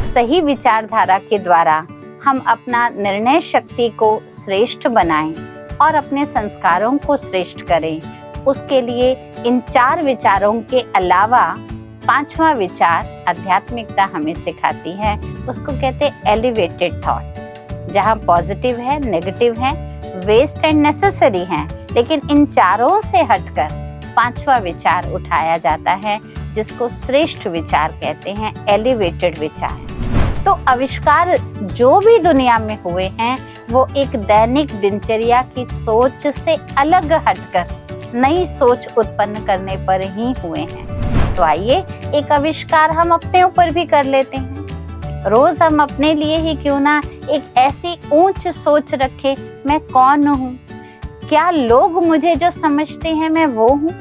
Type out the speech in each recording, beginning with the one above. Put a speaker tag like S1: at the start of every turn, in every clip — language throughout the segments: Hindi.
S1: एक सही विचारधारा के द्वारा हम अपना निर्णय शक्ति को श्रेष्ठ बनाएं और अपने संस्कारों को श्रेष्ठ करें, उसके लिए इन 4 विचारों के अलावा 5वां विचार आध्यात्मिकता हमें सिखाती है। उसको कहते हैं एलिवेटेड थॉट, जहाँ पॉजिटिव है, नेगेटिव है, वेस्ट एंड नेसेसरी है, लेकिन इन चारों से हटकर 5वां विचार उठाया जाता है, जिसको श्रेष्ठ विचार कहते हैं, एलिवेटेड विचार। तो आविष्कार जो भी दुनिया में हुए हैं वो एक दैनिक दिनचर्या की सोच से अलग हटकर नई सोच उत्पन्न करने पर ही हुए हैं। तो आइए एक आविष्कार हम अपने ऊपर भी कर लेते हैं। रोज हम अपने लिए ही क्यों ना एक ऐसी ऊंच सोच रखें, मैं कौन हूँ, क्या लोग मुझे जो समझते हैं मैं वो हूँ,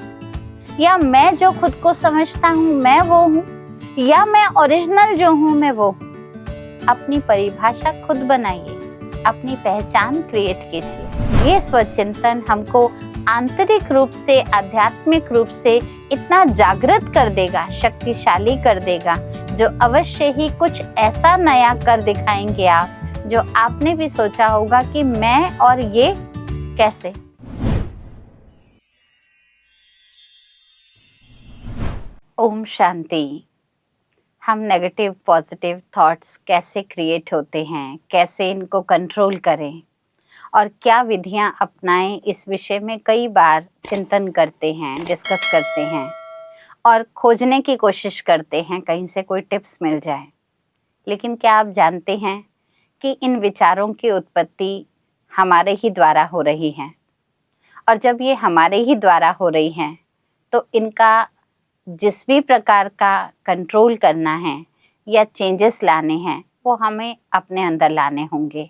S1: या मैं जो खुद को समझता हूँ मैं वो हूँ, या मैं ओरिजिनल जो हूँ मैं वो हूँ। अपनी परिभाषा खुद बनाइए, अपनी पहचान क्रिएट कीजिए। ये स्वचिंतन हमको आंतरिक रूप से, आध्यात्मिक रूप से इतना जागृत कर देगा, शक्तिशाली कर देगा, जो अवश्य ही कुछ ऐसा नया कर दिखाएंगे आप, जो आपने भी सोचा होगा कि मैं और ये कैसे। ओम शांति। हम नेगेटिव पॉजिटिव थॉट्स कैसे क्रिएट होते हैं, कैसे इनको कंट्रोल करें और क्या विधियां अपनाएं, इस विषय में कई बार चिंतन करते हैं, डिस्कस करते हैं और खोजने की कोशिश करते हैं कहीं से कोई टिप्स मिल जाए। लेकिन क्या आप जानते हैं कि इन विचारों की उत्पत्ति हमारे ही द्वारा हो रही है, और जब ये हमारे ही द्वारा हो रही हैं तो इनका जिस भी प्रकार का कंट्रोल करना है या चेंजेस लाने हैं वो हमें अपने अंदर लाने होंगे।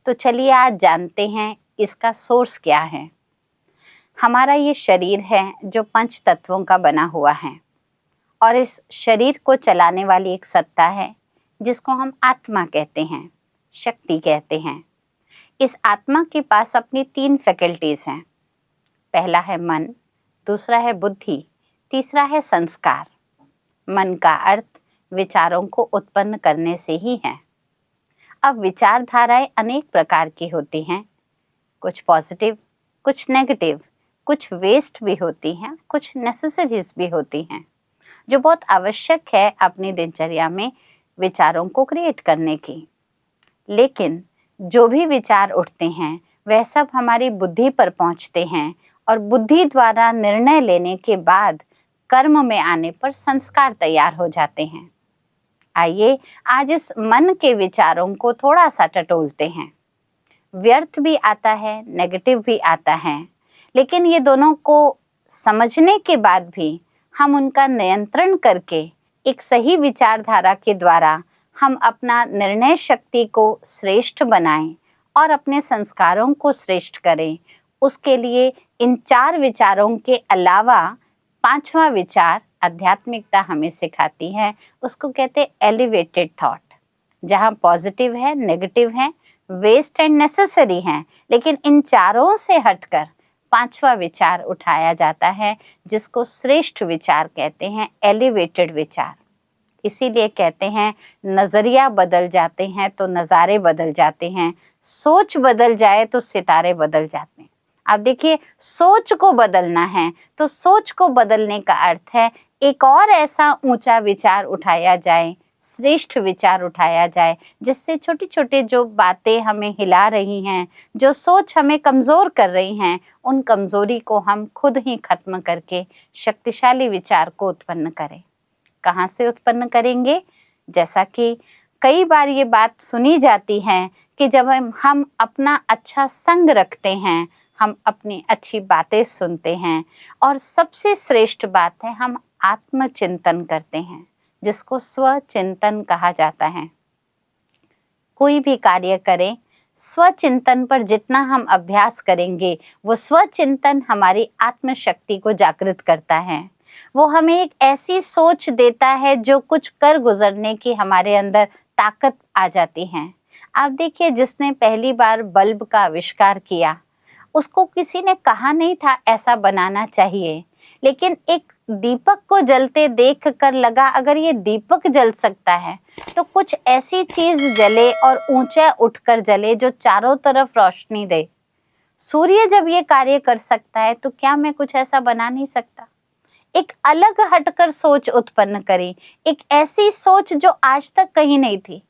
S1: तो चलिए आज जानते हैं इसका सोर्स क्या है। हमारा ये शरीर है जो 5 तत्वों का बना हुआ है, और इस शरीर को चलाने वाली एक सत्ता है जिसको हम आत्मा कहते हैं, शक्ति कहते हैं। इस आत्मा के पास अपनी 3 फैकल्टीज हैं। पहला है मन, दूसरा है बुद्धि, तीसरा है संस्कार। मन का अर्थ विचारों को उत्पन्न करने से ही है। अब विचारधाराएं अनेक प्रकार की होती हैं, कुछ पॉजिटिव, कुछ नेगेटिव, कुछ वेस्ट भी होती हैं, कुछ नेसेसरीज भी होती हैं, जो बहुत आवश्यक है अपनी दिनचर्या में विचारों को क्रिएट करने की। लेकिन जो भी विचार उठते हैं वह सब हमारी बुद्धि पर पहुंचते हैं, और बुद्धि द्वारा निर्णय लेने के बाद कर्म में आने पर संस्कार तैयार हो जाते हैं। आइए आज इस मन के विचारों को थोड़ा सा टटोलते हैं। व्यर्थ भी आता है, नेगेटिव भी आता है, लेकिन ये दोनों को समझने के बाद भी हम उनका नियंत्रण करके एक सही विचारधारा के द्वारा हम अपना निर्णय शक्ति को श्रेष्ठ बनाएं और अपने संस्कारों को श्रेष्ठ करें। उसके लिए इन 4 विचारों के अलावा 5वां विचार आध्यात्मिकता हमें सिखाती है। उसको कहते हैं एलिवेटेड थॉट, जहाँ पॉजिटिव है, नेगेटिव है, वेस्ट एंड नेसेसरी हैं, लेकिन इन चारों से हटकर 5वां विचार उठाया जाता है, जिसको श्रेष्ठ विचार कहते हैं, एलिवेटेड विचार। इसीलिए कहते हैं नजरिया बदल जाते हैं तो नज़ारे बदल जाते हैं, सोच बदल जाए तो सितारे बदल जाते हैं। अब देखिए, सोच को बदलना है तो सोच को बदलने का अर्थ है एक और ऐसा ऊंचा विचार उठाया जाए, श्रेष्ठ विचार उठाया जाए, जिससे छोटी छोटी जो बातें हमें हिला रही हैं, जो सोच हमें कमज़ोर कर रही हैं, उन कमज़ोरी को हम खुद ही खत्म करके शक्तिशाली विचार को उत्पन्न करें। कहाँ से उत्पन्न करेंगे? जैसा कि कई बार ये बात सुनी जाती है कि जब हम अपना अच्छा संग रखते हैं, हम अपनी अच्छी बातें सुनते हैं, और सबसे श्रेष्ठ बात है हम आत्मचिंतन करते हैं, जिसको स्वचिंतन कहा जाता है। कोई भी कार्य करें, स्वचिंतन पर जितना हम अभ्यास करेंगे, वो स्वचिंतन हमारी आत्मशक्ति को जागृत करता है। वो हमें एक ऐसी सोच देता है जो कुछ कर गुजरने की हमारे अंदर ताकत आ जाती है। आप देखिए, जिसने पहली बार बल्ब का आविष्कार किया, उसको किसी ने कहा नहीं था ऐसा बनाना चाहिए, लेकिन एक दीपक को जलते देख कर लगा अगर ये दीपक जल सकता है तो कुछ ऐसी चीज जले और ऊंचा उठकर जले जो चारों तरफ रोशनी दे। सूर्य जब ये कार्य कर सकता है तो क्या मैं कुछ ऐसा बना नहीं सकता? एक अलग हटकर सोच उत्पन्न करी, एक ऐसी सोच जो आज तक कहीं नहीं थी,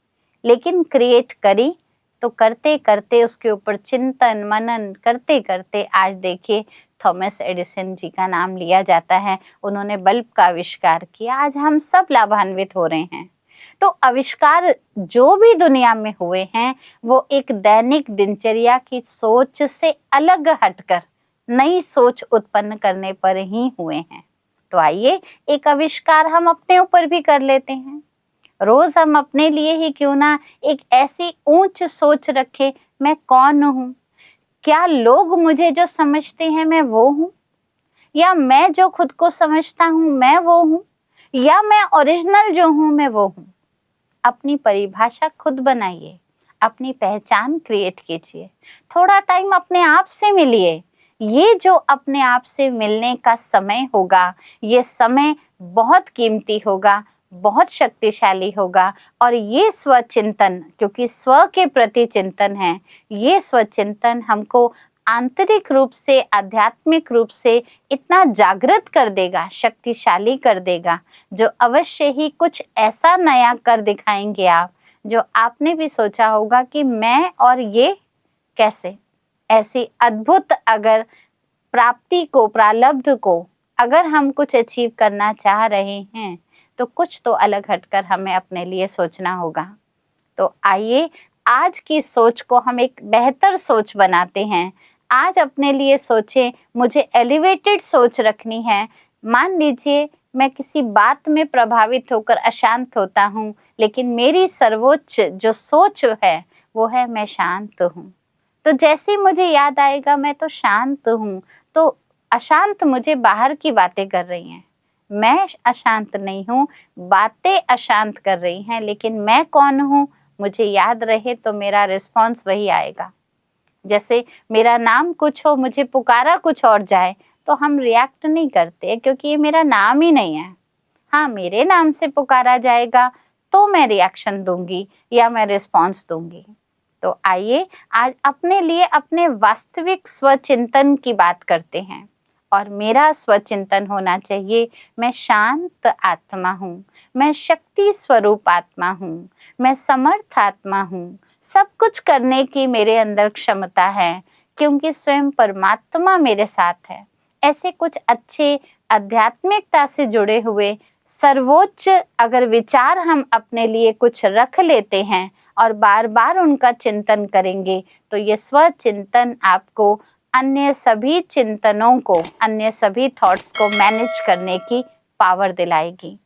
S1: लेकिन क्रिएट करी। तो करते करते उसके ऊपर चिंतन मनन करते करते आज देखिए थॉमस एडिसन जी का नाम लिया जाता है। उन्होंने बल्ब का आविष्कार किया, आज हम सब लाभान्वित हो रहे हैं। तो आविष्कार जो भी दुनिया में हुए हैं वो एक दैनिक दिनचर्या की सोच से अलग हटकर नई सोच उत्पन्न करने पर ही हुए हैं। तो आइए एक आविष्कार हम अपने ऊपर भी कर लेते हैं। रोज हम अपने लिए ही क्यों ना एक ऐसी ऊंच सोच रखें, मैं कौन हूँ? क्या लोग मुझे जो समझते हैं मैं वो हूँ, या मैं जो खुद को समझता हूँ मैं वो हूँ, या मैं ओरिजिनल जो हूँ मैं वो हूँ? अपनी परिभाषा खुद बनाइए, अपनी पहचान क्रिएट कीजिए, थोड़ा टाइम अपने आप से मिलिए। ये जो अपने आप से मिलने का समय होगा, ये समय बहुत कीमती होगा, बहुत शक्तिशाली होगा। और ये स्वचिंतन, क्योंकि स्व के प्रति चिंतन है, ये स्वचिंतन हमको आंतरिक रूप से आध्यात्मिक रूप से इतना जागृत कर देगा, शक्तिशाली कर देगा, जो अवश्य ही कुछ ऐसा नया कर दिखाएंगे आप, जो आपने भी सोचा होगा कि मैं और ये कैसे। ऐसी अद्भुत अगर प्राप्ति को, प्रारब्ध को अगर हम कुछ अचीव करना चाह रहे हैं तो कुछ तो अलग हटकर हमें अपने लिए सोचना होगा। तो आइए आज की सोच को हम एक बेहतर सोच बनाते हैं। आज अपने लिए सोचें, मुझे एलिवेटेड सोच रखनी है। मान लीजिए मैं किसी बात में प्रभावित होकर अशांत होता हूँ, लेकिन मेरी सर्वोच्च जो सोच है वो है मैं शांत हूँ। तो जैसे मुझे याद आएगा मैं तो शांत हूँ, तो अशांत मुझे बाहर की बातें कर रही हैं, मैं अशांत नहीं हूँ, बातें अशांत कर रही हैं, लेकिन मैं कौन हूँ मुझे याद रहे तो मेरा रिस्पॉन्स वही आएगा। जैसे मेरा नाम कुछ हो, मुझे पुकारा कुछ और जाए तो हम रिएक्ट नहीं करते, क्योंकि ये मेरा नाम ही नहीं है। हाँ, मेरे नाम से पुकारा जाएगा तो मैं रिएक्शन दूंगी या मैं रिस्पॉन्स दूंगी। तो आइए आज अपने लिए अपने वास्तविक स्वचिंतन की बात करते हैं। और मेरा स्वचिंतन होना चाहिए, मैं शांत आत्मा हूँ, मैं शक्ति स्वरूप आत्मा हूँ, मैं समर्थ आत्मा हूँ, सब कुछ करने की मेरे अंदर क्षमता है, क्योंकि स्वयं परमात्मा मेरे साथ है। ऐसे कुछ अच्छे आध्यात्मिकता से जुड़े हुए सर्वोच्च अगर विचार हम अपने लिए कुछ रख लेते हैं और बार बार उनका चिंतन करेंगे तो ये स्वचिंतन आपको अन्य सभी चिंतनों को, अन्य सभी थॉट्स को मैनेज करने की पावर दिलाएगी।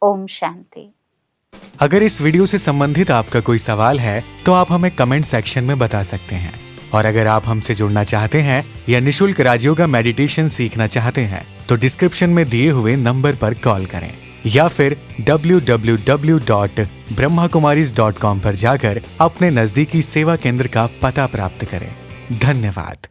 S1: ओम शांति।
S2: अगर इस वीडियो से संबंधित आपका कोई सवाल है तो आप हमें कमेंट सेक्शन में बता सकते हैं। और अगर आप हमसे जुड़ना चाहते हैं या निशुल्क राजयोगा मेडिटेशन सीखना चाहते हैं तो डिस्क्रिप्शन में दिए हुए नंबर पर कॉल करें या फिर www.brahmakumaris.com पर जाकर अपने नजदीकी सेवा केंद्र का पता प्राप्त करें। धन्यवाद।